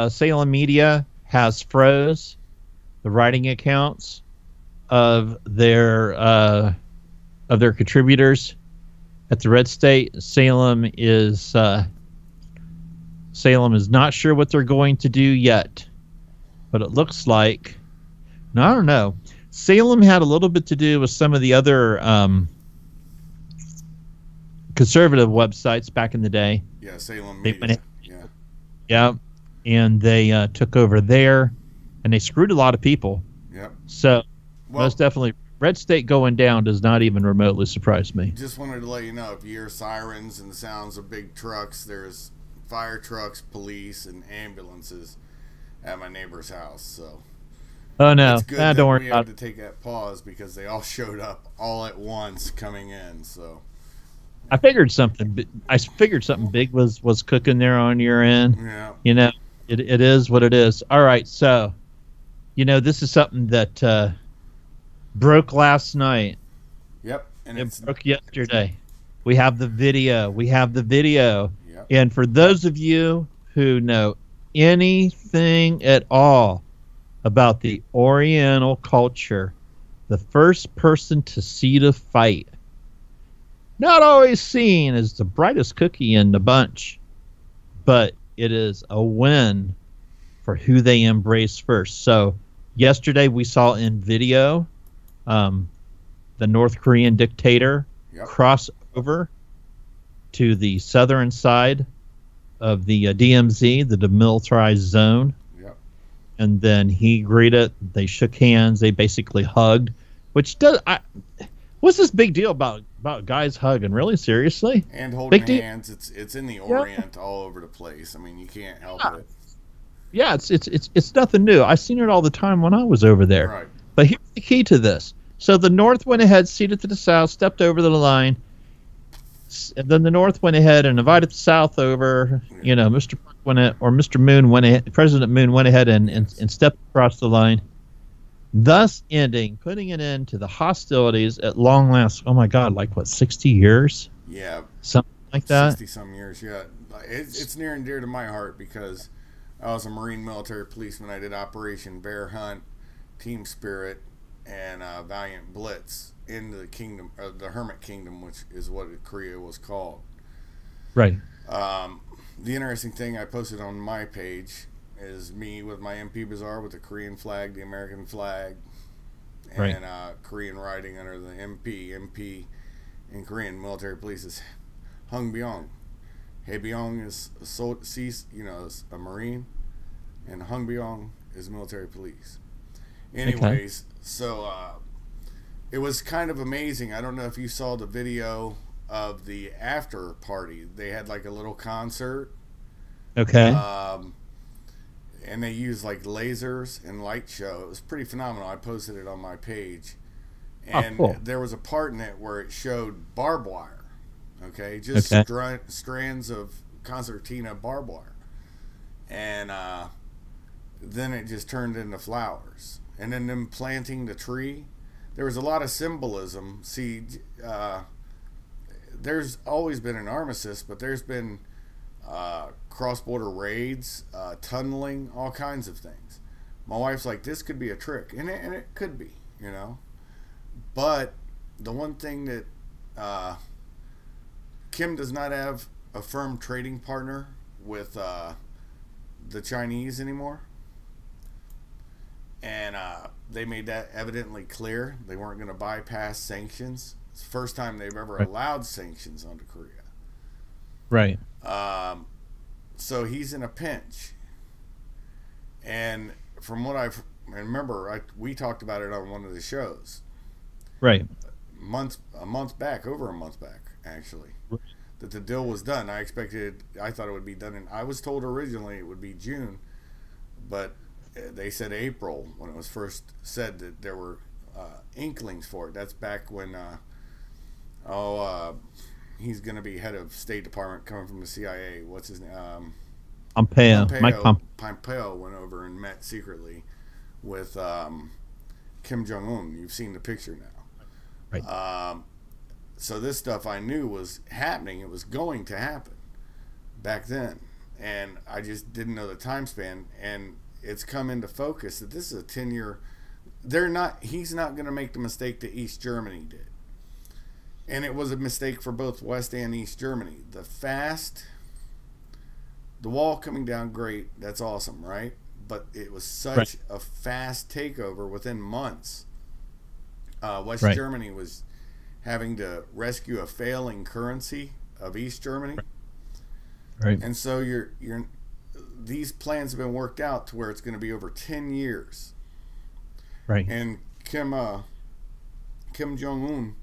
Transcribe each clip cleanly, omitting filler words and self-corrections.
Salem Media has froze the writing accounts of their contributors at the Red State. Salem is not sure what they're going to do yet, but it looks like, no, I don't know. Salem had a little bit to do with some of the other conservative websites back in the day. Yeah, Salem Media. Yeah, and they took over there, and they screwed a lot of people. Yep. So, most definitely, Red State going down does not even remotely surprise me. Just wanted to let you know, if you hear sirens and the sounds of big trucks, there's fire trucks, police, and ambulances at my neighbor's house. So, oh no, it's good don't worry. We had to take that pause because they all showed up all at once coming in. So, I figured something big was cooking there on your end. Yeah. You know, it is what it is. All right, so, you know, this is something that broke last night. Yep, and it broke yesterday. We have the video. Yep. And for those of you who know anything at all about the Oriental culture, the first person to see the fight, not always seen as the brightest cookie in the bunch, but it is a win for who they embrace first. So yesterday we saw in video the North Korean dictator cross over to the southern side of the DMZ, the demilitarized zone. Yep. And then he greeted, they shook hands, they basically hugged, which does... what's this big deal about guys hugging? Really, seriously? And holding hands. It's in the Orient all over the place. I mean, you can't help it. Yeah, it's nothing new. I seen it all the time when I was over there. Right. But here's the key to this. So the North went ahead, ceded to the South, stepped over the line, and then the North went ahead and invited the South over. You know, President Moon went ahead and stepped across the line, thus putting an end to the hostilities at long last. Oh my God, like what, 60 years? Yeah, something like that. 60-some years. Yeah, it's near and dear to my heart because I was a Marine military policeman. I did Operation Bear Hunt, Team Spirit, and Valiant Blitz in the kingdom, the Hermit Kingdom, which is what Korea was called. Right. The interesting thing I posted on my page is me with my MP Bazaar with the Korean flag, the American flag, and Korean writing under the MP. MP in Korean military police is Hung Byung. Hae Byung is a Marine, and Hung Byung is military police. Anyways, so it was kind of amazing. I don't know if you saw the video of the after party. They had like a little concert. Okay. And they used like lasers and light show. It was pretty phenomenal. I posted it on my page. And there was a part in it where it showed barbed wire. Okay, just strands of concertina barbed wire. And then it just turned into flowers. And then them planting the tree. There was a lot of symbolism. See, there's always been an armistice, but there's been cross-border raids, tunneling, all kinds of things. My wife's like, this could be a trick. And it could be, you know. But the one thing that Kim does not have a firm trading partner with the Chinese anymore. And they made that evidently clear. They weren't going to bypass sanctions. It's the first time they've ever allowed sanctions onto Korea. Right. So he's in a pinch. And from what I remember, we talked about it on one of the shows. Right. A month back, actually, that the deal was done. I thought it would be done I was told originally it would be June, but they said April when it was first said that there were inklings for it. That's back when he's going to be head of State Department coming from the CIA. What's his name? Pompeo. Pompeo went over and met secretly with Kim Jong-un. You've seen the picture now. Right. So this stuff I knew was happening. It was going to happen back then. and I just didn't know the time span, and it's come into focus that this is a 10-year. He's not going to make the mistake that East Germany did, and it was a mistake for both West and East Germany. The wall coming down, great, that's awesome, right? But it was such a fast takeover within months. West Germany was having to rescue a failing currency of East Germany. Right. And so these plans have been worked out to where it's going to be over 10 years. Right. And Kim Jong-un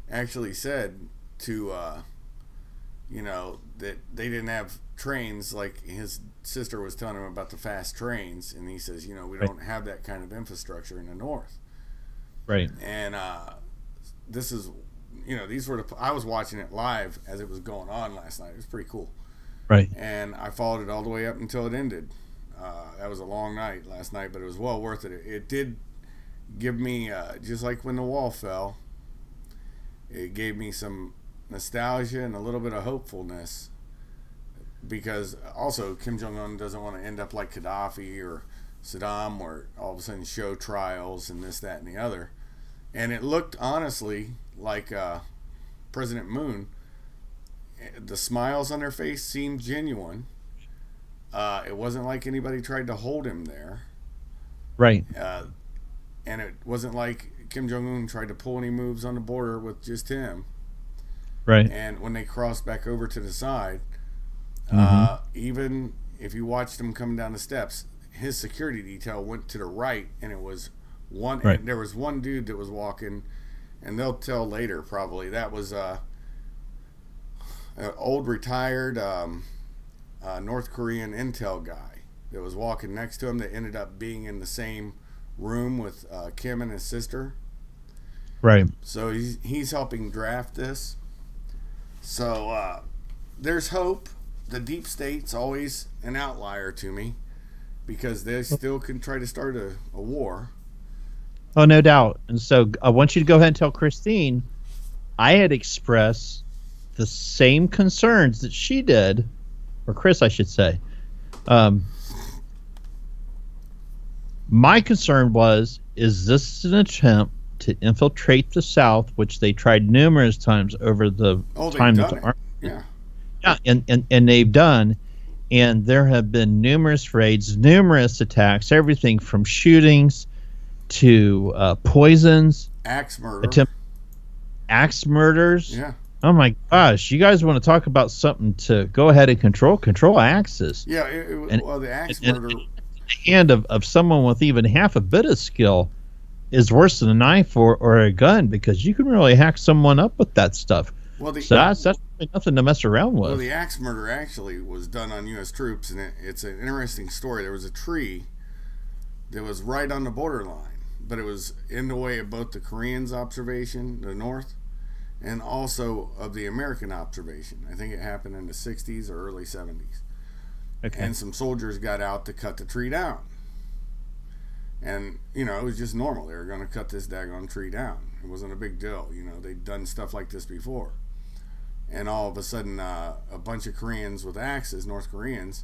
actually said to that they didn't have trains, like his sister was telling him about the fast trains, and he says, we don't have that kind of infrastructure in the north. Right. And this is, these were I was watching it live as it was going on last night. It was pretty cool. Right. And I followed it all the way up until it ended. That was a long night last night, but it was well worth it. It did give me, just like when the wall fell, it gave me some nostalgia and a little bit of hopefulness, because also Kim Jong-un doesn't want to end up like Gaddafi or Saddam, where all of a sudden show trials and this, that, and the other. And it looked honestly like President Moon. The smiles on their face seemed genuine. It wasn't like anybody tried to hold him there. Right. And it wasn't like Kim Jong-un tried to pull any moves on the border with just him. Right. And when they crossed back over to the side, even if you watched him coming down the steps, his security detail went to the right, and it was one. Right. There was one dude that was walking, and they'll tell later probably that was an old retired North Korean intel guy that was walking next to him, that ended up being in the same room with Kim and his sister. Right. So he's helping draft this. So there's hope. The deep state's always an outlier to me, because they still can try to start a war. Oh, no doubt. And so I want you to go ahead and tell Christine I had expressed the same concerns that she did, or Chris, I should say. My concern is this an attempt to infiltrate the South, which they tried numerous times over the time that the Army. Yeah, and they've done. And there have been numerous raids, numerous attacks, everything from shootings to poisons. Axe murder. Axe murders. Yeah. Oh my gosh! You guys want to talk about something to go ahead and control axes? Yeah. The axe murder. The hand of someone with even half a bit of skill is worse than a knife or a gun, because you can really hack someone up with that stuff. Well, so that's really nothing to mess around with. Well, the axe murder actually was done on U.S. troops, and it's an interesting story. There was a tree that was right on the borderline, but it was in the way of both the Koreans' observation, the North, and also of the American observation. I think it happened in the 60s or early 70s. Okay. And some soldiers got out to cut the tree down. And, it was just normal. They were going to cut this daggone tree down. It wasn't a big deal. They'd done stuff like this before. And all of a sudden, a bunch of Koreans with axes, North Koreans,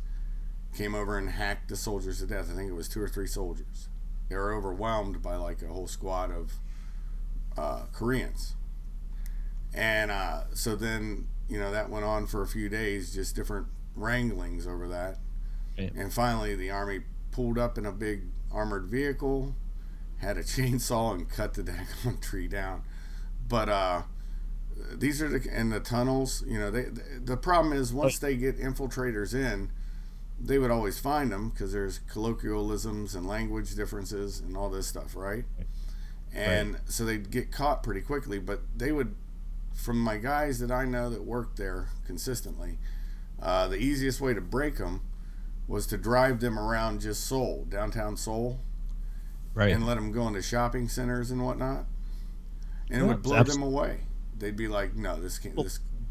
came over and hacked the soldiers to death. I think it was 2 or 3 soldiers. They were overwhelmed by like a whole squad of Koreans. And so then, that went on for a few days, just different wranglings over that. Yeah. And finally, the Army pulled up in a big armored vehicle, had a chainsaw, and cut the daggone tree down. But these are the tunnels. The problem is, once they get infiltrators in, they would always find them, because there's colloquialisms and language differences and all this stuff, right? And so they'd get caught pretty quickly. But they would, from my guys that I know that worked there consistently, the easiest way to break them was to drive them around just Seoul, downtown Seoul, and let them go into shopping centers and whatnot, and it would blow them away. They'd be like, "No, this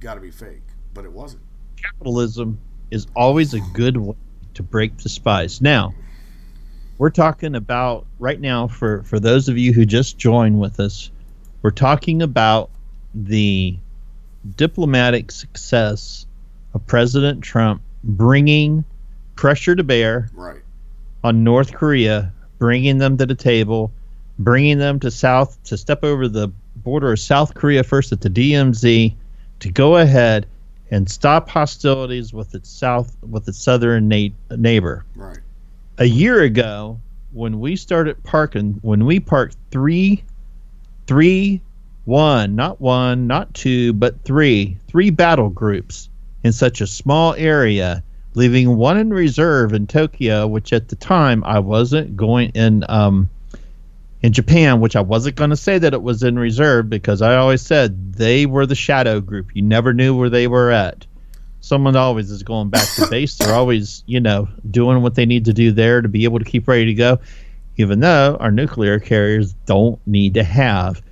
got to be fake," but it wasn't. Capitalism is always a good way to break the spies. Now, we're talking about right now, for those of you who just joined with us, we're talking about the diplomatic success of President Trump bringing pressure to bear on North Korea, bringing them to the table, bringing them to step over the border of South Korea first at the DMZ to go ahead and stop hostilities with its southern neighbor. Right. A year ago, when we parked three, not two, but three battle groups in such a small area, leaving one in reserve in Tokyo, which at the time I wasn't going in Japan, which I wasn't going to say that it was in reserve because I always said they were the shadow group. You never knew where they were at. Someone always is going back to base. They're always, doing what they need to do there to be able to keep ready to go, even though our nuclear carriers don't need to have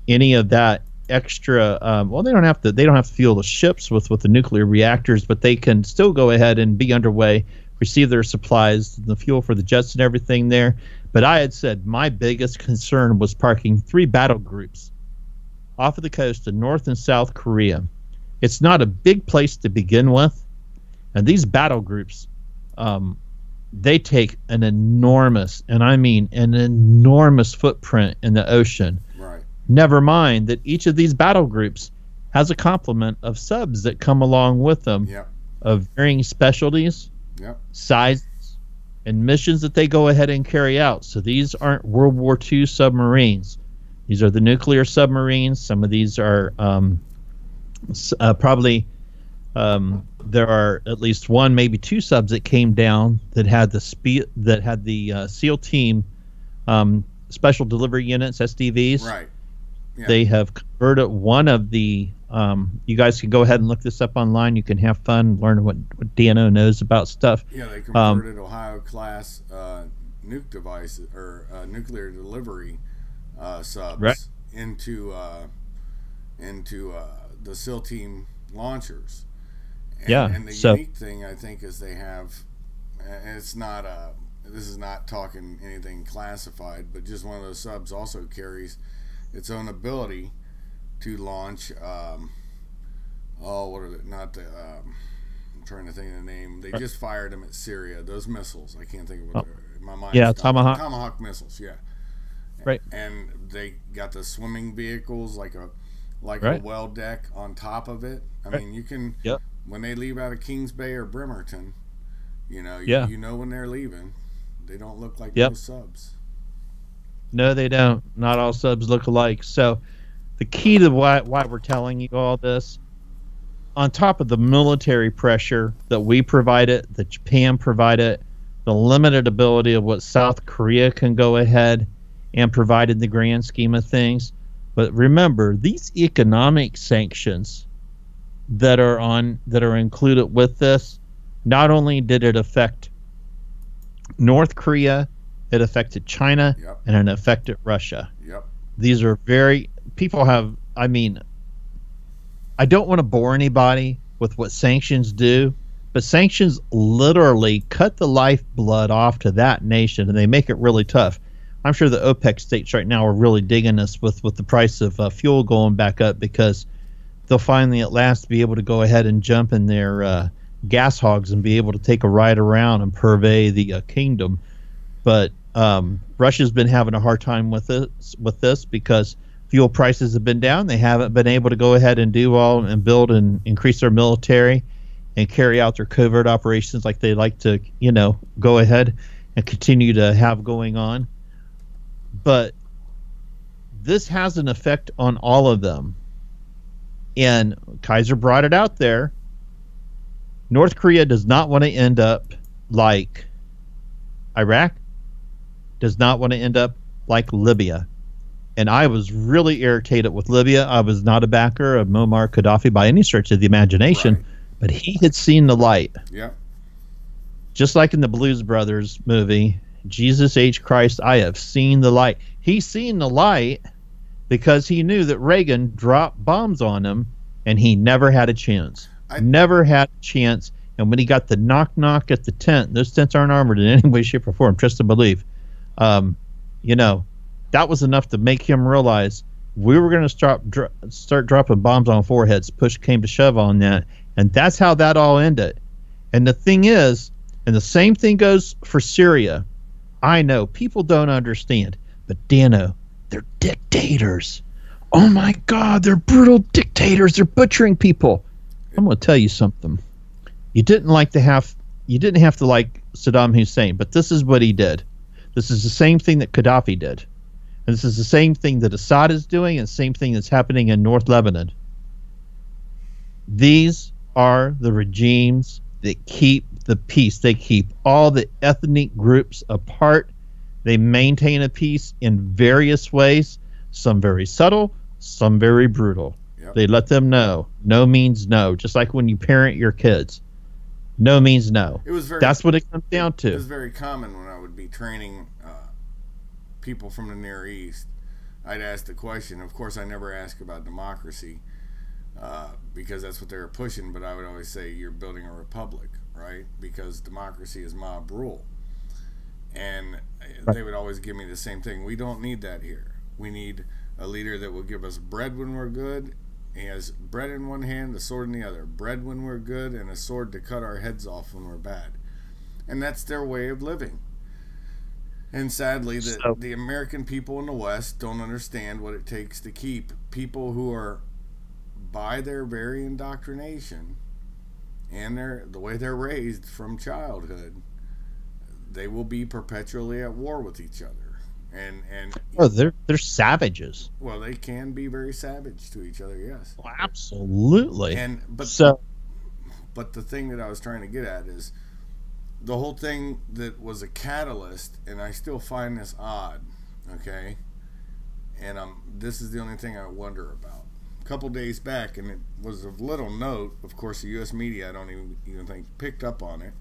any of that extra. They don't have to fuel the ships with the nuclear reactors, but they can still go ahead and be underway, receive their supplies, the fuel for the jets and everything there. But I had said my biggest concern was parking 3 battle groups off of the coast of North and South Korea. It's not a big place to begin with, and these battle groups, they take an enormous, and I mean an enormous footprint in the ocean. Right. Never mind that each of these battle groups has a complement of subs that come along with them, of varying specialties, sizes, and missions that they go ahead and carry out. So these aren't World War II submarines. These are the nuclear submarines. Some of these are probably there are at least one, maybe 2 subs that came down that had the SEAL team special delivery units, SDVs. Right. Yeah. They have converted one of the. You guys can go ahead and look this up online. You can have fun, learn what DNO knows about stuff. Yeah, they converted Ohio-class nuke devices or nuclear delivery subs into the SEAL team launchers. And the unique thing I think is they have, and it's not this is not talking anything classified, but just one of those subs also carries its own ability to launch I'm trying to think of the name. They just fired them at Syria, those missiles. I can't think of what they're in my mind. Tomahawk missiles, right. And they got the swimming vehicles like a well deck on top of it. I mean, you can when they leave out of Kings Bay or Bremerton, you know when they're leaving. They don't look like those subs. No, they don't. Not all subs look alike. So the key to why we're telling you all this, on top of the military pressure that we provided, that Japan provided, the limited ability of what South Korea can go ahead and provide in the grand scheme of things. But remember, these economic sanctions that are included with this, not only did it affect North Korea, it affected China, and it affected Russia. These are I don't want to bore anybody with what sanctions do, but sanctions literally cut the lifeblood off to that nation, and they make it really tough. I'm sure the OPEC states right now are really digging us with the price of fuel going back up, because they'll finally at last be able to go ahead and jump in their gas hogs and be able to take a ride around and purvey the kingdom. But Russia's been having a hard time with this because fuel prices have been down. They haven't been able to go ahead and build and increase their military and carry out their covert operations like they like to, go ahead and continue to have going on. But this has an effect on all of them. And Kaiser brought it out there. North Korea does not want to end up like Iraq, does not want to end up like Libya. And I was really irritated with Libya. I was not a backer of Muammar Gaddafi by any stretch of the imagination, but he had seen the light. Just like in the Blues Brothers movie, Jesus H. Christ, I have seen the light. He's seen the light because he knew that Reagan dropped bombs on him, and he never had a chance. Never had a chance. And when he got the knock at the tent, those tents aren't armored in any way, shape, or form, trust and believe. That was enough to make him realize we were going to start dropping bombs on foreheads. Push came to shove on that. And that's how that all ended. And the thing is, and the same thing goes for Syria. I know people don't understand, but Dano, they're dictators. Oh my God, they're brutal dictators. They're butchering people. I'm going to tell you something. You didn't have to like Saddam Hussein, but this is what he did. This is the same thing that Gaddafi did. And this is the same thing that Assad is doing, and the same thing that's happening in North Lebanon. These are the regimes that keep the peace. They keep all the ethnic groups apart. They maintain a peace in various ways, some very subtle, some very brutal. Yep. They let them know. No means no, just like when you parent your kids. No means no. That's what it comes down to. It was very common when I would be training people from the Near East. I'd ask the question. Of course, I never ask about democracy because that's what they were pushing, but I would always say you're building a republic, right? Because democracy is mob rule. And they would always give me the same thing. We don't need that here. We need a leader that will give us bread when we're good. He has bread in one hand, the sword in the other. Bread when we're good, and a sword to cut our heads off when we're bad. And that's their way of living. And sadly, the American people in the West don't understand what it takes to keep people who are, by their very indoctrination and the way they're raised from childhood, they will be perpetually at war with each other. And they're savages. Well, they can be very savage to each other, yes. Well, absolutely. But the thing that I was trying to get at is the whole thing that was a catalyst, and I still find this odd, okay? And this is the only thing I wonder about. A couple days back, and it was of little note, of course, the U.S. media, I don't even think picked up on it,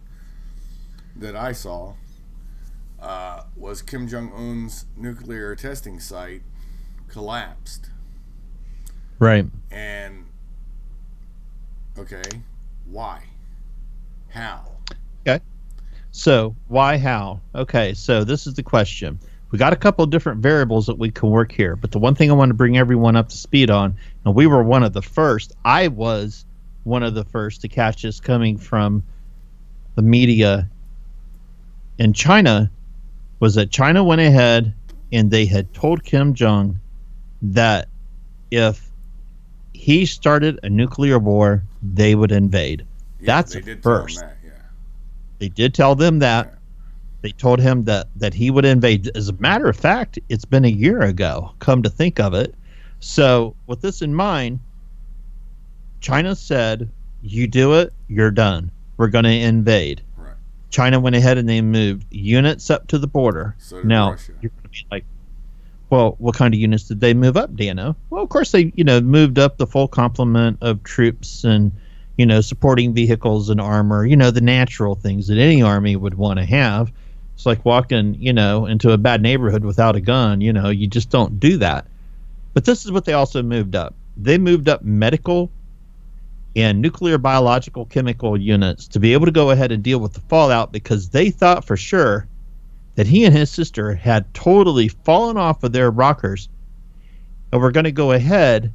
that I saw, was Kim Jong-un's nuclear testing site collapsed. Right. And, okay, why? How? Okay. So, why, how? Okay, so this is the question. We got a couple of different variables that we can work here, but the one thing I want to bring everyone up to speed on, and we were one of the first, I was one of the first to catch this coming from the media in China, was that China went ahead and they had told Kim Jong that if he started a nuclear war, they would invade. Yeah, that's a first. That, yeah. They did tell them that. Yeah. They told him that he would invade. As a matter of fact, it's been a year ago, come to think of it. So with this in mind, China said, you do it, you're done. We're going to invade. Right. China went ahead and they moved units up to the border. So now, Russia. You're going to be like, well, what kind of units did they move up, Dano? Well, of course, they moved up the full complement of troops and, supporting vehicles and armor, the natural things that any army would want to have. It's like walking, into a bad neighborhood without a gun. You just don't do that. But this is what they also moved up. They moved up medical and nuclear, biological, chemical units to be able to go ahead and deal with the fallout, because they thought for sure that he and his sister had totally fallen off of their rockers and were going to go ahead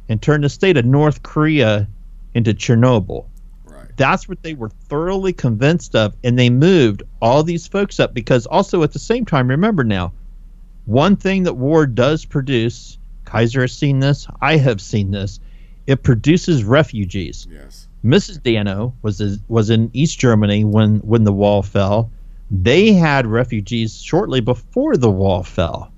and turn the state of North Korea into Chernobyl. Right. That's what they were thoroughly convinced of, and they moved all these folks up because also at the same time, remember now, one thing that war does produce, Kaiser has seen this, I have seen this, it produces refugees. Yes. Mrs. Dano was in East Germany when the wall fell. They had refugees shortly before the wall fell.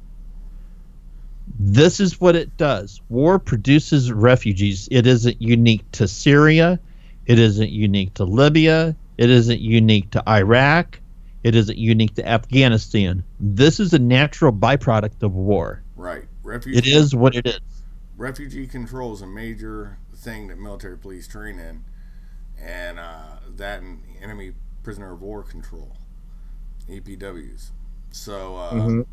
This is what it does. War produces refugees. It isn't unique to Syria. It isn't unique to Libya. It isn't unique to Iraq. It isn't unique to Afghanistan. This is a natural byproduct of war. Right. It is what it is. Refugee control is a major thing that military police train in, and that and enemy prisoner of war control, EPWs. So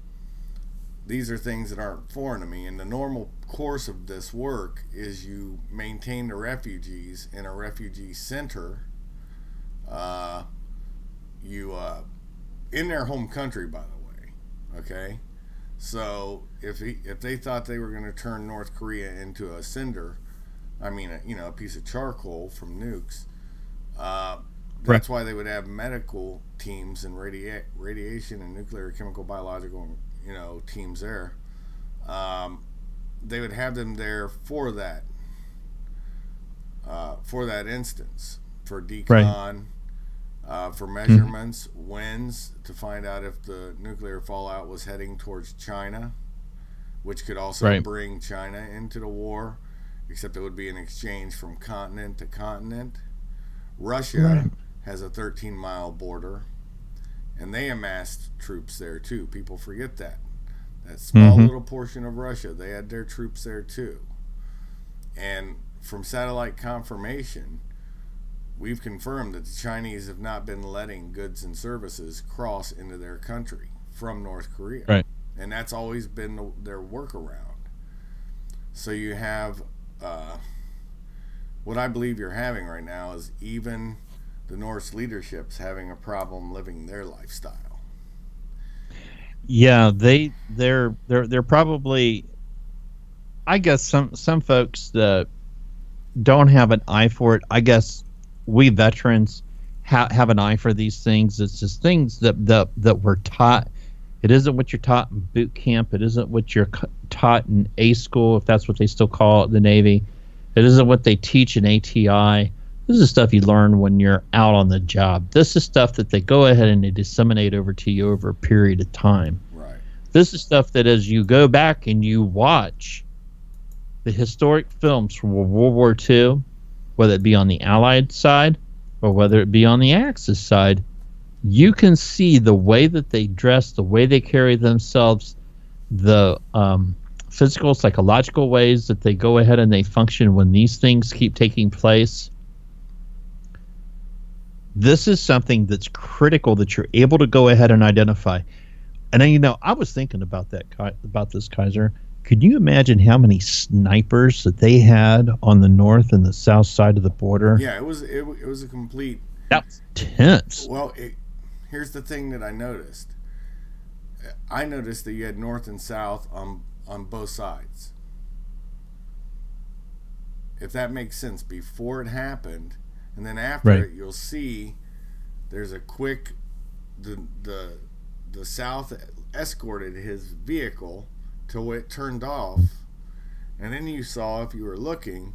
these are things that aren't foreign to me. And the normal course of this work is you maintain the refugees in a refugee center, in their home country, by the way. Okay. So if they thought they were going to turn North Korea into a cinder, a piece of charcoal from nukes, that's why they would have medical teams and radiation and nuclear, chemical, biological, teams there. They would have them there for that instance, for decon, for measurements, winds, to find out if the nuclear fallout was heading towards China, which could also bring China into the war, except it would be an exchange from continent to continent. Russia has a 13-mile border, and they amassed troops there too. People forget that. That small little portion of Russia, they had their troops there too. And from satellite confirmation, we've confirmed that the Chinese have not been letting goods and services cross into their country from North Korea. Right. And that's always been their workaround. So you have what I believe you're having right now is even the North's leadership's having a problem living their lifestyle. Yeah, they're probably, I guess some folks that don't have an eye for it. I guess we veterans have an eye for these things. It's just things that we're taught. It isn't what you're taught in boot camp. It isn't what you're taught in A school, if that's what they still call it, the Navy. It isn't what they teach in ATI. This is stuff you learn when you're out on the job. This is stuff that they go ahead and they disseminate over to you over a period of time. Right. This is stuff that as you go back and you watch the historic films from World War II, whether it be on the Allied side or whether it be on the Axis side, you can see the way that they dress, the way they carry themselves, the physical, psychological ways that they go ahead and they function when these things keep taking place. This is something that's critical that you're able to go ahead and identify. And then, I was thinking about this, Kaiser. Could you imagine how many snipers that they had on the north and the south side of the border? Yeah, it was a complete. That's tense. Well, here's the thing that I noticed. I noticed that you had north and south on both sides. If that makes sense, before it happened, and then after it, you'll see there's a quick. The South escorted his vehicle till it turned off, and then you saw, if you were looking,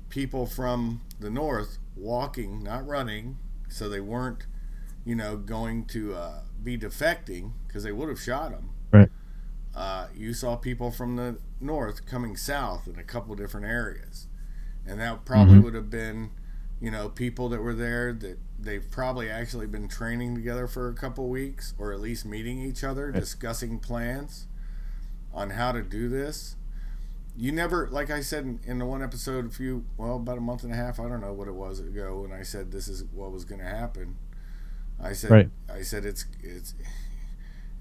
people from the North walking, not running, so they weren't, going to be defecting, because they would have shot them. Right. You saw people from the North coming south in a couple different areas, and that probably would have been, people that were there that they've probably actually been training together for a couple weeks, or at least meeting each other, discussing plans on how to do this. You never, like I said in the one episode about a month and a half, I don't know what it was ago, when I said this is what was going to happen. I said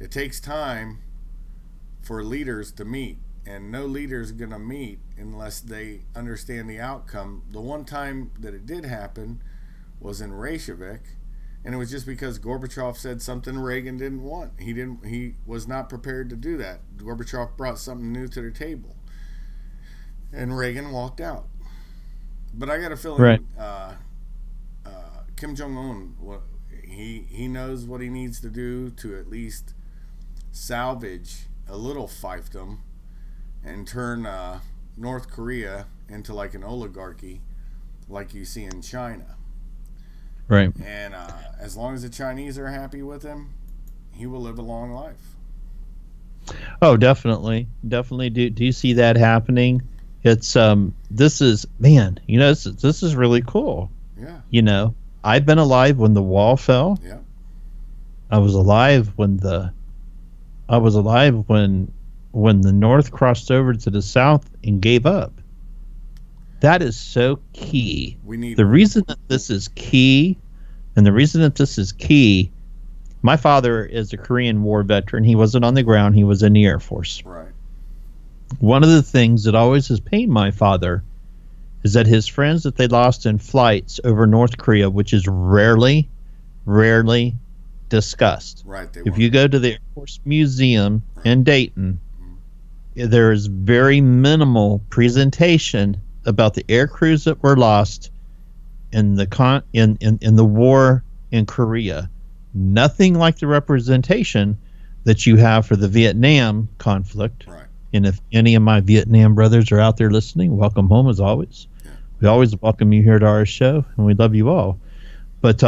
it takes time for leaders to meet, and no leader is going to meet unless they understand the outcome. The one time that it did happen was in Reykjavik, and it was just because Gorbachev said something Reagan didn't want. He was not prepared to do that. Gorbachev brought something new to the table, and Reagan walked out. But I got a feeling Kim Jong-un, he knows what he needs to do to at least salvage a little fiefdom and turn North Korea into like an oligarchy like you see in China. Right. And as long as the Chinese are happy with him, he will live a long life. Oh, definitely. Definitely. Do you see that happening? It's this is, man, this is really cool. Yeah. I've been alive when the wall fell. Yeah. I was alive when the North crossed over to the South and gave up. That is so key. The reason that this is key, my father is a Korean War veteran. He wasn't on the ground. He was in the Air Force. Right. One of the things that always has pained my father is that his friends that they lost in flights over North Korea, which is rarely discussed. Right. If you go to the Air Force Museum in Dayton, there is very minimal presentation about the air crews that were lost in the war in Korea. Nothing like the representation that you have for the Vietnam conflict. Right. And if any of my Vietnam brothers are out there listening, welcome home as always. Yeah. We always welcome you here to our show, and we love you all. But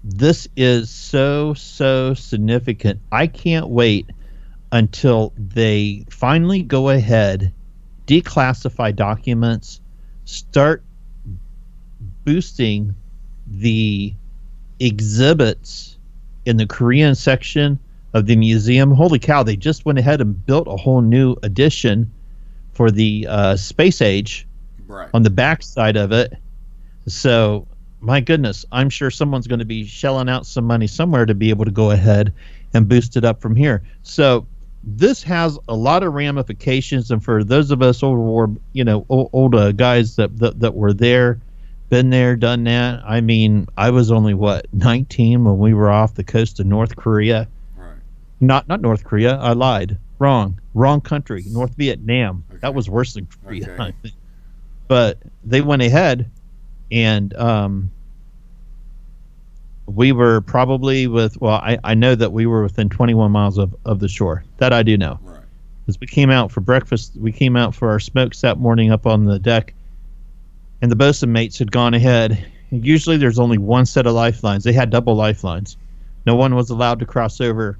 this is so significant. I can't wait until they finally go ahead, declassify documents, start boosting the exhibits in the Korean section of the museum. Holy cow, they just went ahead and built a whole new edition for the space age on the back side of it. So my goodness, I'm sure someone's going to be shelling out some money somewhere to be able to go ahead and boost it up from here. So this has a lot of ramifications, and for those of us old guys that were there, been there, done that. I mean, I was only 19 when we were off the coast of North Korea. Right. Not North Korea. I lied. Wrong country. North Vietnam. Okay. That was worse than Korea. Okay. I think. But they went ahead, and we were probably I know that we were within 21 miles of the shore. That I do know. Right. As we came out for breakfast, we came out for our smokes that morning up on the deck, and the bosun mates had gone ahead. And usually there's only one set of lifelines. They had double lifelines. No one was allowed to cross over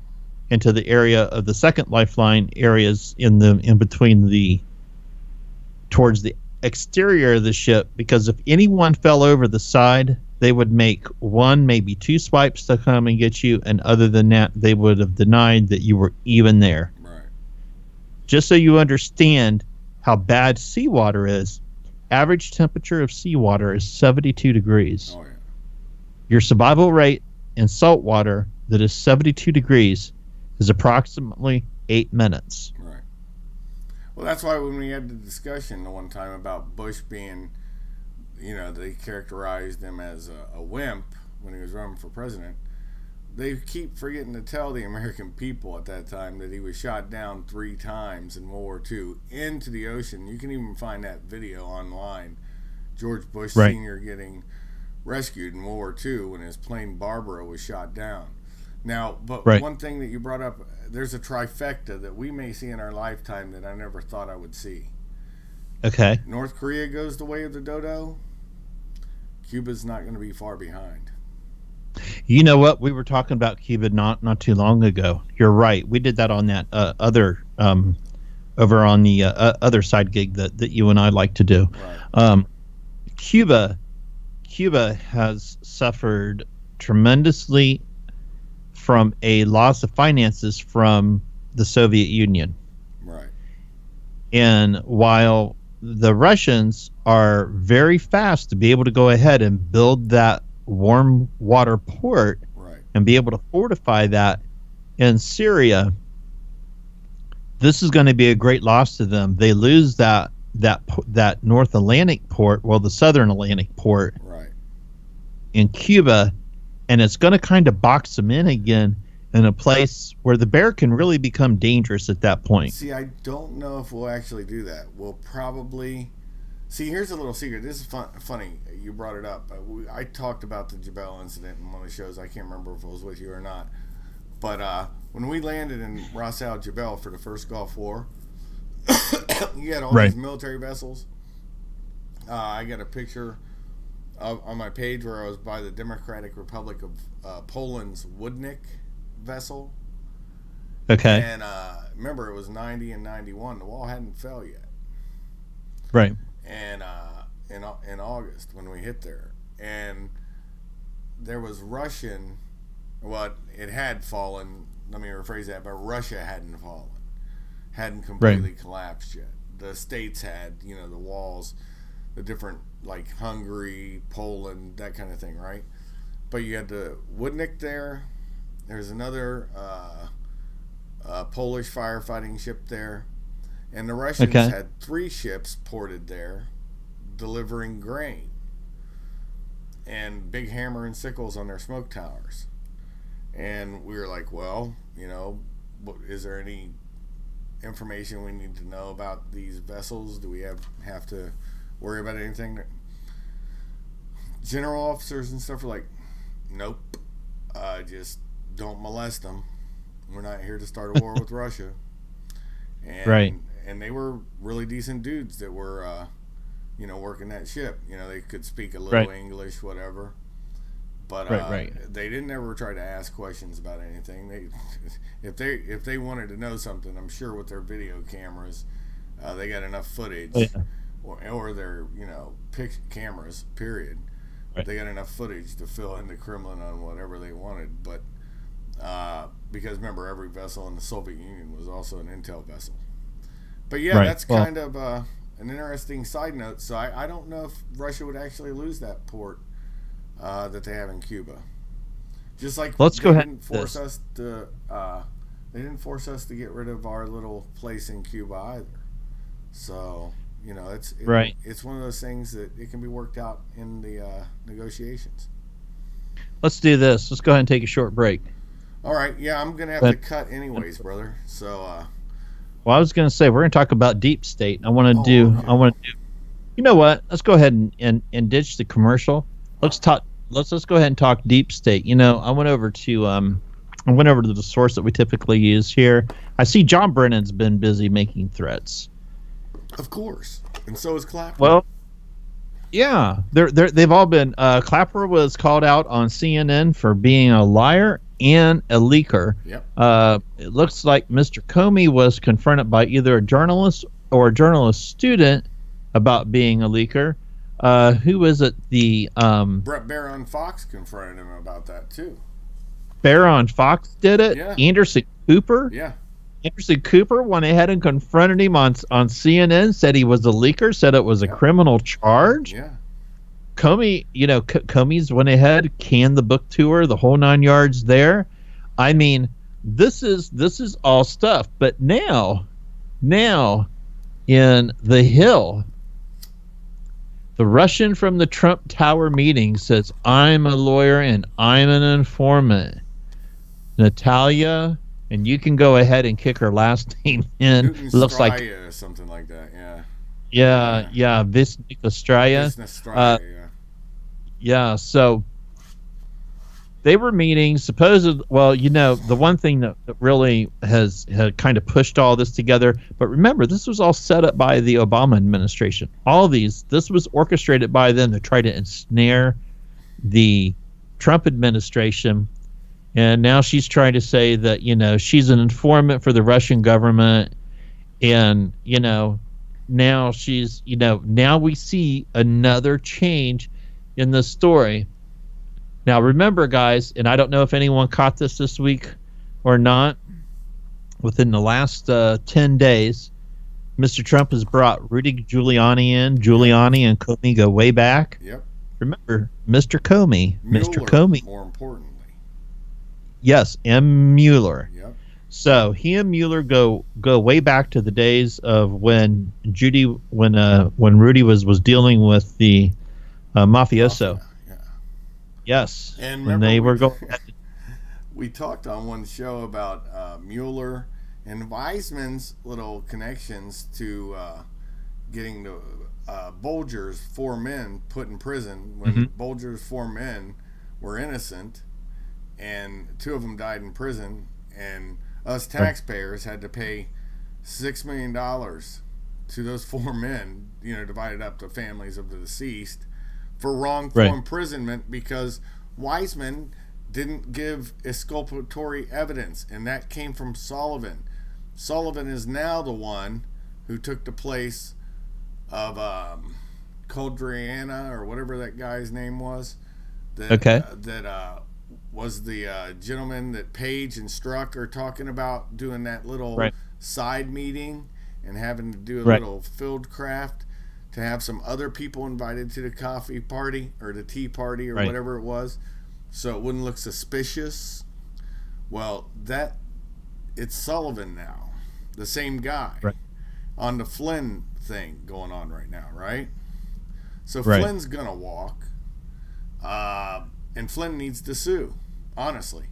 into the area of the second lifeline areas in between towards the exterior of the ship, because if anyone fell over the side, they would make one, maybe two swipes to come and get you, and other than that, they would have denied that you were even there. Right. Just so you understand how bad seawater is, average temperature of seawater is 72 degrees. Oh, yeah. Your survival rate in salt water that is 72 degrees is approximately 8 minutes. Right. Well, that's why when we had the discussion the one time about Bush being, they characterized him as a wimp when he was running for president, they keep forgetting to tell the American people at that time that he was shot down 3 times in World War II into the ocean. You can even find that video online. George Bush Sr. getting rescued in World War II when his plane Barbara was shot down. Now, but one thing that you brought up, there's a trifecta that we may see in our lifetime that I never thought I would see. Okay. North Korea goes the way of the dodo. Cuba's not going to be far behind. You know what? We were talking about Cuba not too long ago. You're right. We did that on that other over on the other side gig that you and I like to do. Right. Cuba has suffered tremendously from a loss of finances from the Soviet Union. Right. And while the Russians are very fast to be able to go ahead and build that warm water port and be able to fortify that in Syria, this is going to be a great loss to them. They lose that North Atlantic port, the Southern Atlantic port in Cuba, and it's going to kind of box them in again in a place where the bear can really become dangerous at that point. See, I don't know if we'll actually do that. We'll probably... See, here's a little secret. This is funny. You brought it up. I talked about the Jebel incident in one of the shows. I can't remember if it was with you or not. But when we landed in Ras Al Jebel for the first Gulf War, you had all these military vessels. I got a picture on my page where I was by the Democratic Republic of Poland's Woodnik vessel. Okay. And remember, it was 90 and 91. The wall hadn't fell yet. Right. And in August when we hit there, and there was Russian. It had fallen. Let me rephrase that. But Russia hadn't fallen, hadn't completely collapsed yet. The states had, the walls, the different like Hungary, Poland, that kind of thing, right? But you had the Woodnik there. There's another Polish firefighting ship there. And the Russians had 3 ships ported there delivering grain and big hammer and sickles on their smoke towers. And we were like, is there any information we need to know about these vessels? Do we have to worry about anything? general officers and stuff are like, nope, just don't molest them. We're not here to start a war with Russia. And, and they were really decent dudes that were, working that ship. They could speak a little English, whatever. But they didn't ever try to ask questions about anything. If they wanted to know something, I'm sure with their video cameras, they got enough footage, or their cameras. Period. They got enough footage to fill in the Kremlin on whatever they wanted. But because remember, every vessel in the Soviet Union was also an intel vessel. But yeah, that's kind of an interesting side note. So I don't know if Russia would actually lose that port that they have in Cuba. Just like they didn't force us to get rid of our little place in Cuba either. So it's one of those things that it can be worked out in the negotiations. Let's do this. Let's go ahead and take a short break. All right. Yeah, I'm gonna have to cut anyways, brother. So. Well, I was gonna say we're gonna talk about deep state. I want to do. You know what? Let's go ahead and ditch the commercial. Let's go ahead and talk deep state. I went over to the source that we typically use here. I see John Brennan's been busy making threats. Of course, and so is Clapper. Well, yeah, they've all been. Clapper was called out on CNN for being a liar and a leaker. Yep. It looks like Mr. Comey was confronted by either a journalist or a journalist student about being a leaker. Who was it? The Brett Barron Fox confronted him about that too. Barron Fox did it. Yeah. Anderson Cooper. Yeah. Anderson Cooper went ahead and confronted him on CNN. Said he was a leaker. Said it was a criminal charge. Yeah. Comey, Comey's went ahead, canned the book tour, the whole 9 yards there. I mean, this is all stuff. But now in the Hill, the Russian from the Trump Tower meeting says, I'm a lawyer and I'm an informant. Natalia, and you can go ahead and kick her last name in. Looks like or something like that, Yeah, Visnikostraya. Yeah, so they were meeting supposedly. Well, the one thing that really has kind of pushed all this together. But remember, this was all set up by the Obama administration. This was orchestrated by them to try to ensnare the Trump administration. And now she's trying to say that, she's an informant for the Russian government. And, now she's, now we see another change in the story. Now, remember, guys, and I don't know if anyone caught this week or not, within the last 10 days, Mr. Trump has brought Rudy Giuliani in. Giuliani and Comey go way back. Yep. Remember, Mr. Comey. Mueller, Mr. Comey. more importantly. Yes, M. Mueller. Yep. So he and Mueller go way back to the days of when Rudy was dealing with the mafioso. Yeah. Yes. And when they were going. We talked on one show about Mueller and Weissman's little connections to getting the Bolger's 4 men put in prison when Bolger's 4 men were innocent, and 2 of them died in prison, and us taxpayers had to pay $6 million to those 4 men, divided up to families of the deceased, for wrongful imprisonment because Weissman didn't give exculpatory evidence, and that came from Sullivan. Sullivan is now the one who took the place of Coldriana, or whatever that guy's name was. That was the gentleman that Page and Strzok are talking about, doing that little side meeting and having to do a little field craft to have some other people invited to the coffee party or the tea party or whatever it was, so it wouldn't look suspicious. Well, it's Sullivan now, the same guy, on the Flynn thing going on right now, right? So Flynn's gonna walk, and Flynn needs to sue, honestly.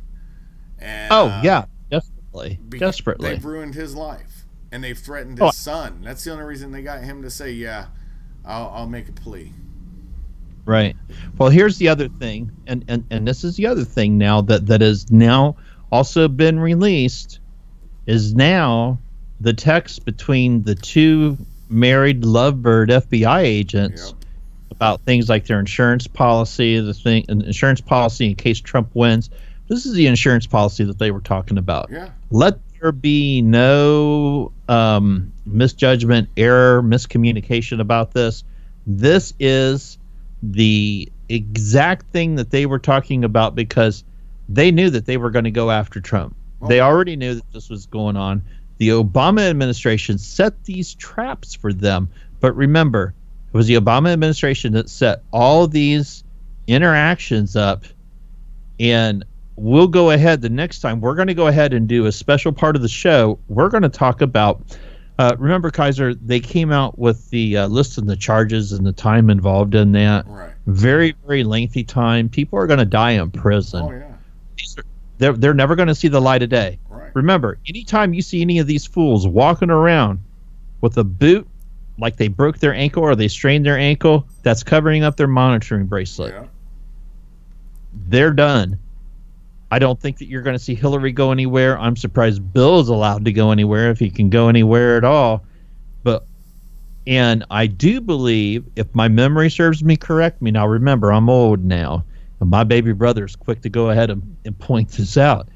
And desperately. They've ruined his life, and they've threatened his son. That's the only reason they got him to say, "Yeah, I'll make a plea." Right. Well, here's the other thing, and this is the other thing now that is now also been released, is now the text between the two married lovebird FBI agents about things like their insurance policy, insurance policy in case Trump wins. This is the insurance policy that they were talking about. Yeah. Let there be no misjudgment, error, miscommunication about this. This is the exact thing that they were talking about because they knew that they were going to go after Trump. They already knew that this was going on. The Obama administration set these traps for them. But remember, it was the Obama administration that set all these interactions up. And we'll go ahead the next time. We're going to go ahead and do a special part of the show. We're going to talk about, remember, Kaiser, they came out with the list of the charges and the time involved in that. Right. Very, very lengthy time. People are going to die in prison. Oh, yeah. They're never going to see the light of day. Right. Remember, anytime you see any of these fools walking around with a boot like they broke their ankle or they strained their ankle, that's covering up their monitoring bracelet. Yeah. They're done. I don't think that you're going to see Hillary go anywhere. I'm surprised Bill is allowed to go anywhere, if he can go anywhere at all. And I do believe, if my memory serves me correct, now remember, I'm old now, and my baby brother's quick to go ahead and point this out.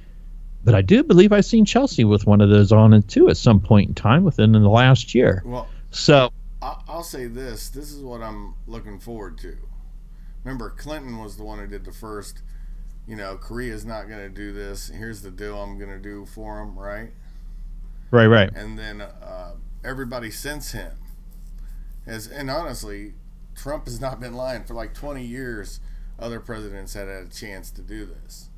But I do believe I've seen Chelsea with one of those on, and too, at some point in time within the last year. Well, so I'll say this. This is what I'm looking forward to. Remember, Clinton was the one who did the first, Korea's not going to do this. Here's the deal I'm going to do for them, right? Right. And then everybody since him and honestly, Trump has not been lying. For like 20 years, other presidents had a chance to do this.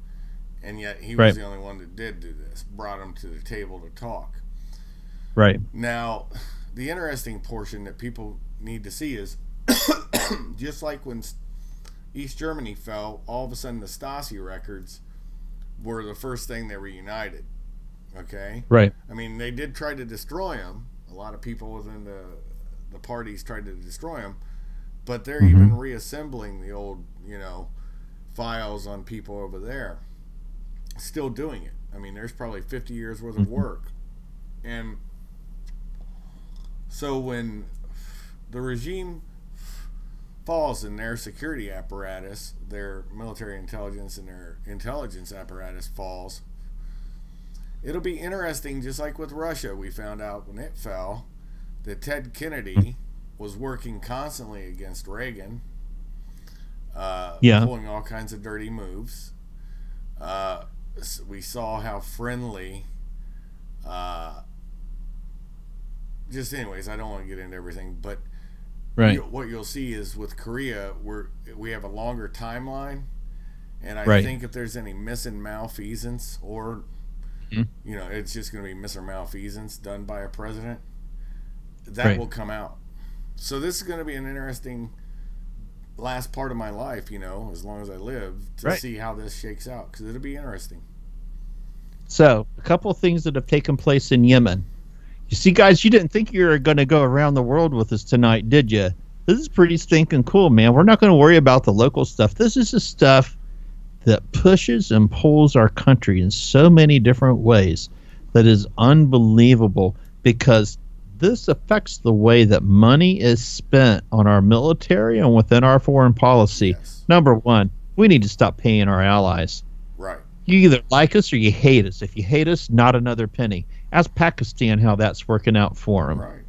And yet he was the only one that did do this, brought them to the table to talk. Right. Now, the interesting portion that people need to see is just like when East Germany fell, all of a sudden the Stasi records were the first thing they reunited. Okay? Right. I mean, they did try to destroy them. A lot of people within the parties tried to destroy them, but they're even reassembling the old, files on people over there. Still doing it. I mean, there's probably 50 years worth of work. And so when the regime falls and their security apparatus, their military intelligence and their intelligence apparatus falls, it'll be interesting, just like with Russia. We found out when it fell that Ted Kennedy was working constantly against Reagan, pulling all kinds of dirty moves. We saw how friendly, just anyways, I don't want to get into everything, but what you'll see is with Korea, we have a longer timeline, and I think if there's any missing malfeasance or, it's just going to be missing malfeasance done by a president, that will come out. So this is going to be an interesting last part of my life, as long as I live, to see how this shakes out, because it'll be interesting. So, a couple of things that have taken place in Yemen. You see, guys, you didn't think you were going to go around the world with us tonight, did you? This is pretty stinking cool, man. We're not going to worry about the local stuff. This is the stuff that pushes and pulls our country in so many different ways that is unbelievable, because this affects the way that money is spent on our military and within our foreign policy. Yes. Number one, we need to stop paying our allies. Right. You either like us or you hate us. If you hate us, not another penny. Ask Pakistan how that's working out for them. Right.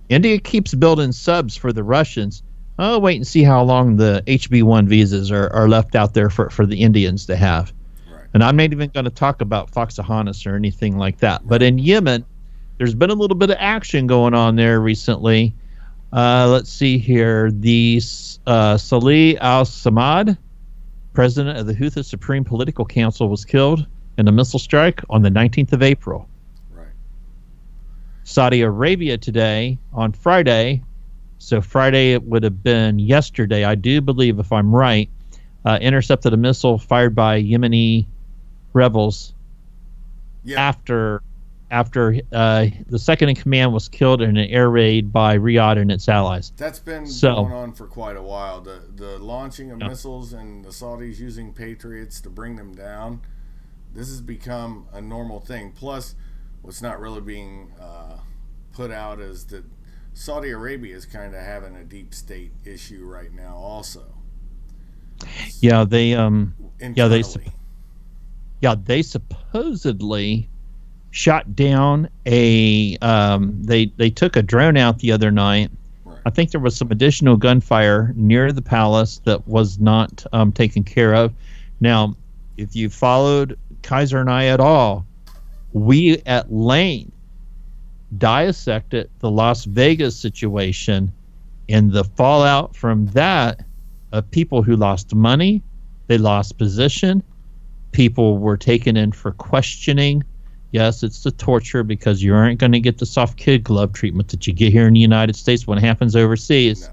India keeps building subs for the Russians. Oh, wait and see how long the HB1 visas are left out there for the Indians to have. Right. And I'm not even going to talk about Pocahontas or anything like that. But in Yemen, there's been a little bit of action going on there recently. Let's see here. The Salih al-Samad, president of the Houthi Supreme Political Council, was killed in a missile strike on the 19th of April. Right. Saudi Arabia today, on Friday, so Friday it would have been yesterday, I do believe, if I'm right, intercepted a missile fired by Yemeni rebels after after the second in command was killed in an air raid by Riyadh and its allies. That's been going on for quite a while. The launching of missiles and the Saudis using Patriots to bring them down, this has become a normal thing. Plus, what's not really being put out is that Saudi Arabia is kind of having a deep state issue right now also. Yeah, they supposedly shot down they took a drone out the other night. Right. I think there was some additional gunfire near the palace that was not taken care of. Now, if you followed Kaiser and I at all, we at length dissected the Las Vegas situation and the fallout from that of people who lost money, they lost position, people were taken in for questioning. Yes, it's the torture because you aren't going to get the soft kid glove treatment that you get here in the United States when it happens overseas.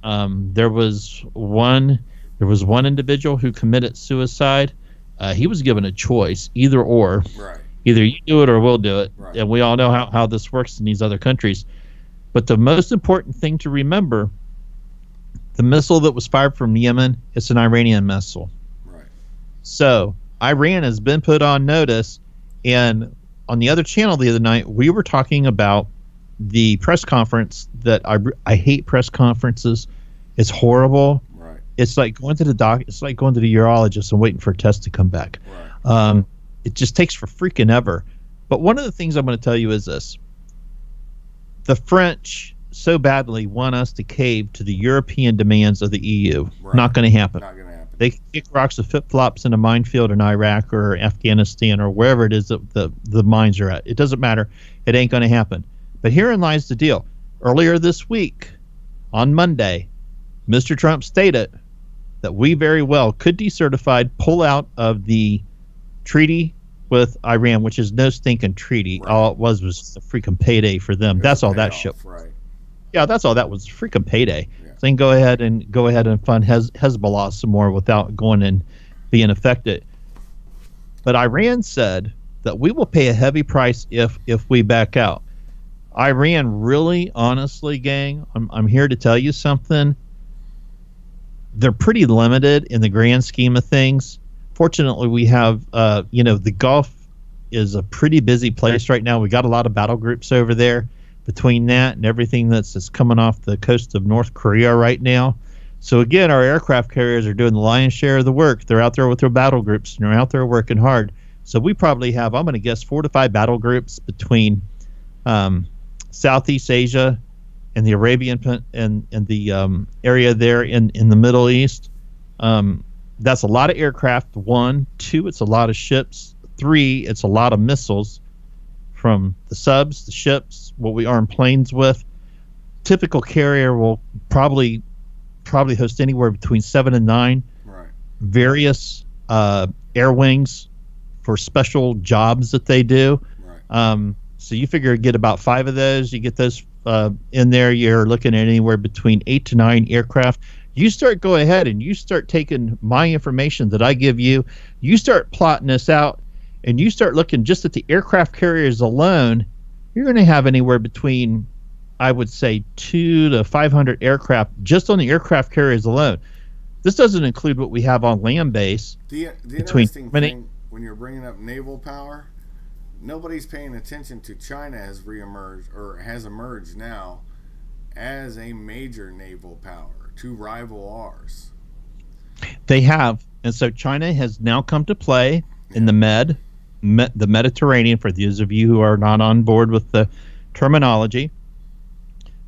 No. There was one individual who committed suicide. He was given a choice, either or. Right. Either you do it or we'll do it. Right. And we all know how this works in these other countries. But the most important thing to remember, the missile that was fired from Yemen, it's an Iranian missile. Right. So Iran has been put on notice. And on the other channel the other night, we were talking about the press conference that I hate press conferences. It's horrible. Right. It's like going to the it's like going to the urologist and waiting for a test to come back. Right. It just takes for freaking ever. But one of the things I'm going to tell you is this. The French so badly want us to cave to the European demands of the EU. Right. Not going to happen. Not going to happen. They can kick rocks with flip-flops in a minefield in Iraq or Afghanistan or wherever it is that the mines are at. It doesn't matter. It ain't going to happen. But herein lies the deal. Earlier this week, on Monday, Mr. Trump stated that we very well could decertified, pull out of the treaty with Iran, which is no stinking treaty. Right. All it was just a freaking payday for them. That's all that shit. Right. Yeah, that's all that was, freaking payday. Yeah. So they can go ahead and fund Hezbollah some more without going and being affected. But Iran said that we will pay a heavy price if we back out. Iran really, honestly, gang, I'm here to tell you something. They're pretty limited in the grand scheme of things. Fortunately, we have, the Gulf is a pretty busy place right now. We got a lot of battle groups over there. Between that and everything that's coming off the coast of North Korea right now. So again, our aircraft carriers are doing the lion's share of the work. They're out there with their battle groups and they're out there working hard. So we probably have, I'm going to guess, 4 to 5 battle groups between Southeast Asia and the Arabian and the area there in the Middle East. That's a lot of aircraft. 1, 2, it's a lot of ships. 3, it's a lot of missiles. From the subs, the ships, what we arm planes with. Typical carrier will probably host anywhere between 7 and 9 right. various air wings for special jobs that they do. Right. So you figure get about 5 of those. You get those in there. You're looking at anywhere between 8 to 9 aircraft. You go ahead and you start taking my information that I give you. You start plotting this out. And you start looking just at the aircraft carriers alone, you're going to have anywhere between, I would say, 200 to 500 aircraft just on the aircraft carriers alone. This doesn't include what we have on land base. The interesting thing, when you're bringing up naval power, nobody's paying attention to China has emerged now as a major naval power to rival ours. They have. And so China has now come to play in the Mediterranean, for those of you who are not on board with the terminology.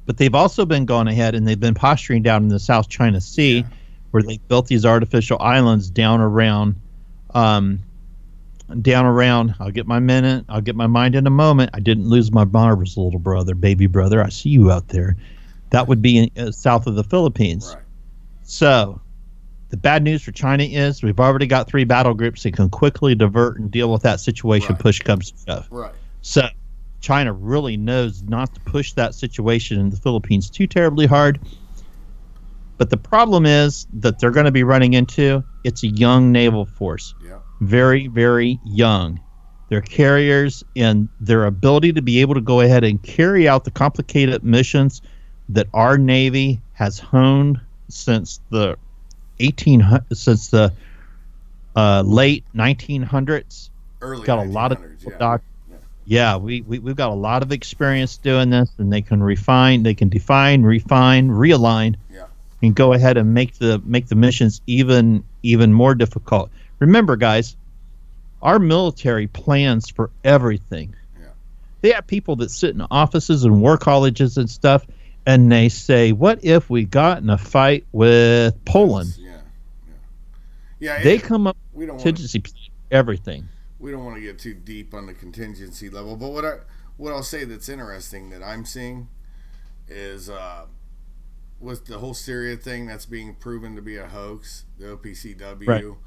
But they've also been going ahead and they've been posturing down in the South China Sea, where they built these artificial islands down around. I'll get my mind in a moment. I didn't lose my marbles, little brother, baby brother. I see you out there. That would be south of the Philippines. Right. So the bad news for China is we've already got 3 battle groups that can quickly divert and deal with that situation. Right. Push comes to shove. Right. So China really knows not to push that situation in the Philippines too terribly hard. But the problem is that they're going to be running into, it's a young naval force. Yeah. Very, very young. their carriers, and their ability to be able to go ahead and carry out the complicated missions that our Navy has honed since the late 1900s. Early got 1900s, a lot of we've got a lot of experience doing this, and they can refine, define, refine, realign, and go ahead and make the missions even more difficult. Remember, guys, our military plans for everything. They have people that sit in offices and war colleges and stuff, and they say, "What if we got in a fight with Poland?" They come up with contingency plan for everything. We don't want to get too deep on the contingency level, but what I'll say that's interesting that I'm seeing is with the whole Syria thing that's being proven to be a hoax. The OPCW,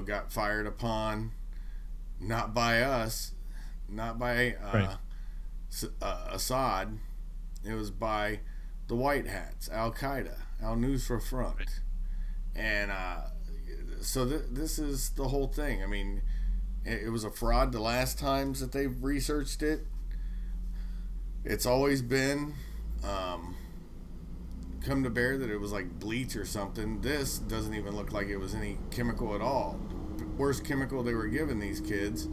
got fired upon, not by us, not by Assad. It was by the White Hats, Al Qaeda, Al Nusra Front, and so this is the whole thing. I mean, it was a fraud the last times that they've researched it. It's always been come to bear that it was like bleach or something. This doesn't even look like it was any chemical at all. The worst chemical they were giving these kids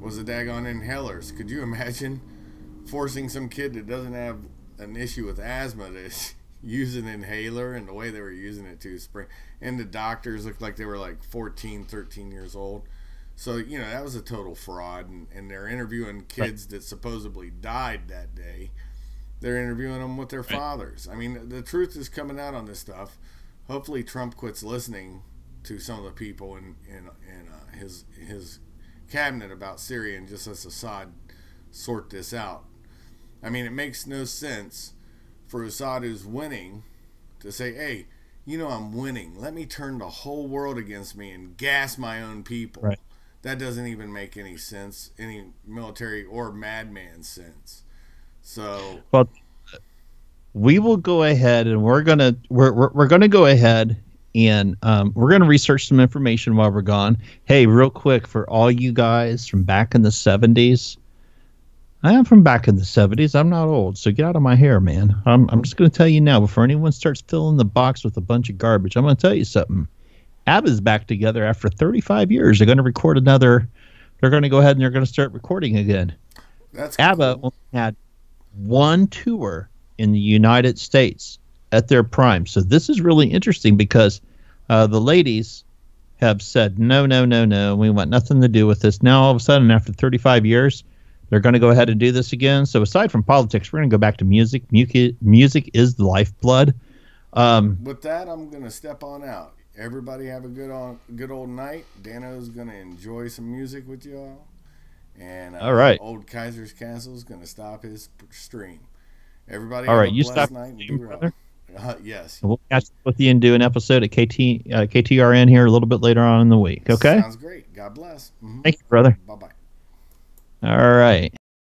was the daggone inhalers. Could you imagine forcing some kid that doesn't have an issue with asthma to use an inhaler, and the way they were using it to spray? And the doctors looked like they were like 14, 13 years old. So, that was a total fraud. And they're interviewing kids that supposedly died that day. They're interviewing them with their fathers. I mean, the truth is coming out on this stuff. Hopefully Trump quits listening to some of the people in his cabinet about Syria and just lets Assad sort this out. I mean, it makes no sense for Assad, who's winning, to say, "Hey, I'm winning. Let me turn the whole world against me and gas my own people." Right. That doesn't even make any sense, any military or madman sense. So, well, we will go ahead and we're gonna go ahead and we're gonna research some information while we're gone. Hey, real quick, for all you guys from back in the 70s, I am from back in the 70s. I'm not old, so get out of my hair, man. I'm just gonna tell you now, before anyone starts filling the box with a bunch of garbage, I'm gonna tell you something. ABBA's back together after 35 years. They're going to record another. They're going to go ahead and they're going to start recording again. That's ABBA cool. only had one tour in the United States at their prime. So this is really interesting because the ladies have said, no, we want nothing to do with this. Now, all of a sudden, after 35 years, they're going to go ahead and do this again. So aside from politics, we're going to go back to music. Music is the lifeblood. With that, I'm going to step on out. Everybody have a good old night. Dano's going to enjoy some music with y'all. And all right. Old Kaisers Kastle is going to stop his stream. Everybody all have right, a you blessed stop night. stream, brother? Yes. We'll catch up with you and do an episode at KTRN here a little bit later on in the week. Okay? Sounds great. God bless. Mm-hmm. Thank you, brother. Bye-bye. All right.